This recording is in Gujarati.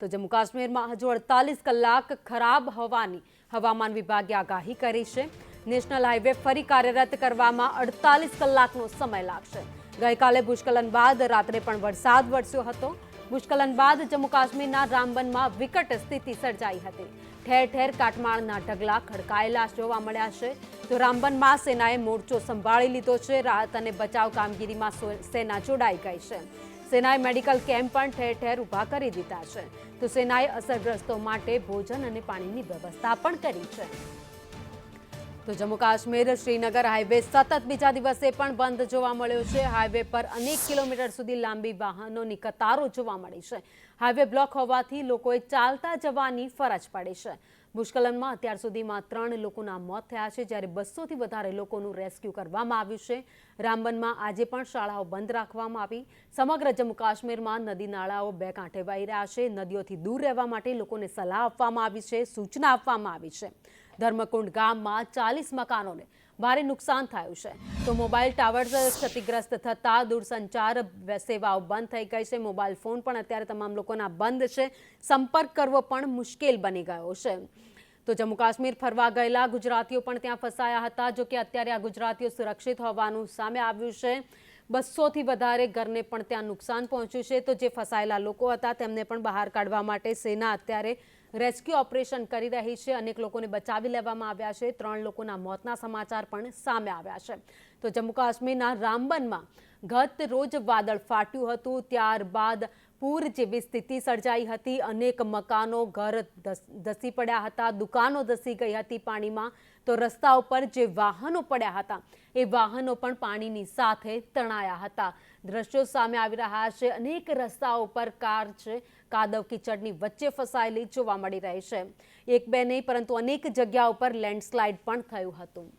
તો જમ્મુ કાશ્મીરમાં હજુ 48 કલાક ખરાબ હવાની હવામાન વિભાગે આગાહી કરી છે। નેશનલ હાઈવે ફરી કાર્યરત કરવામાં 48 કલાકનો સમય લાગશે। ગઈકાલે ભૂસ્ખલન બાદ રાત્રે પણ વરસાદ વરસ્યો હતો। ભૂસ્ખલન બાદ જમ્મુ કાશ્મીરના રામબનમાં વિકટ સ્થિતિ સર્જાઈ હતી। ઠેર ઠેર કાટમાળના ઢગલા ખડકાયેલા જોવા મળ્યા છે। તો રામબનમાં સેનાએ મોરચો સંભાળી લીધો છે। રાહત અને બચાવ કામગીરીમાં સેના જોડાઈ ગઈ છે। સેનાએ મેડિકલ કેમ્પ પણ ઠેર ઠેર ઊભા કરી દીધા છે। તો સેનાએ અસરગ્રસ્તો માટે ભોજન અને પાણીની વ્યવસ્થા પણ કરી છે। તો જમ્મુ કાશ્મીર શ્રીનગર હાઈવે સતત બીજા દિવસે પણ બંધ જોવા મળ્યો છે। હાઈવે પર અનેક કિલોમીટર સુધી લાંબી વાહનોની કતારો જોવા મળી છે। હાઈવે બ્લોક હોવાથી લોકોએ ચાલતા જવાની ફરજ પડી છે। ભૂસ્ખલનમાં અત્યાર સુધીમાં 3 લોકોના મોત થયા છે, જ્યારે 200થી વધારે લોકોનું રેસ્ક્યુ કરવામાં આવ્યું છે। રામબનમાં આજે પણ શાળાઓ બંધ રાખવામાં આવી। સમગ્ર જમ્મુ કાશ્મીરમાં નદી નાળાઓ બે કાંઠે વહી રહ્યા છે। નદીઓથી દૂર રહેવા માટે લોકોને સલાહ આપવામાં આવી છે, સૂચના આપવામાં આવી છે। ધર્મકુંડ ગામમાં 40 મકાનોને ભારે નુકસાન થયું છે। તો મોબાઈલ ટાવર્સ ક્ષતિગ્રસ્ત થતા દૂરસંચાર સેવાઓ બંધ થઈ ગઈ છે। મોબાઈલ ફોન પણ અત્યારે તમામ લોકોના બંધ છે। સંપર્ક કરવો પણ મુશ્કેલ બની ગયો છે। તો જમ્મુ કાશ્મીર ફરવા ગયેલા ગુજરાતીઓ પણ ત્યાં ફસાયા હતા। જો કે અત્યારે આ ગુજરાતીઓ સુરક્ષિત હોવાનું સામે આવ્યું છે। 200થી વધારે ઘરને પણ ત્યાં નુકસાન પહોંચ્યું છે। તો જે ફસાયેલા લોકો હતા તેમને પણ બહાર કાઢવા માટે સેના અત્યારે રેસ્ક્યુ ઓપરેશન કરી રહી છે। અનેક લોકોને બચાવી લેવામાં આવ્યા છે। 3 લોકોના મોતના સમાચાર પણ સામે આવ્યા છે। તો જમ્મુ કાશ્મીરના રામબનમાં ગત રોજ વાદળ ફાટ્યું હતું, ત્યારબાદ પૂર જેવી સ્થિતિ સર્જાઈ હતી। અનેક મકાનો, ઘર ધસી પડ્યા હતા, દુકાનો ધસી ગઈ હતી પાણીમાં। તો રસ્તા ઉપર જે વાહનો પડ્યા હતા એ વાહનો પણ પાણીની સાથે તણાયા હતા। દ્રશ્યો સામે આવી રહ્યા છે। અનેક રસ્તાઓ પર કાર છે કાદવ કીચડની વચ્ચે ફસાયેલી જોવા મળી રહી છે। એક બે નહીં પરંતુ અનેક જગ્યાઓ પર લેન્ડસ્લાઇડ પણ થયું હતું।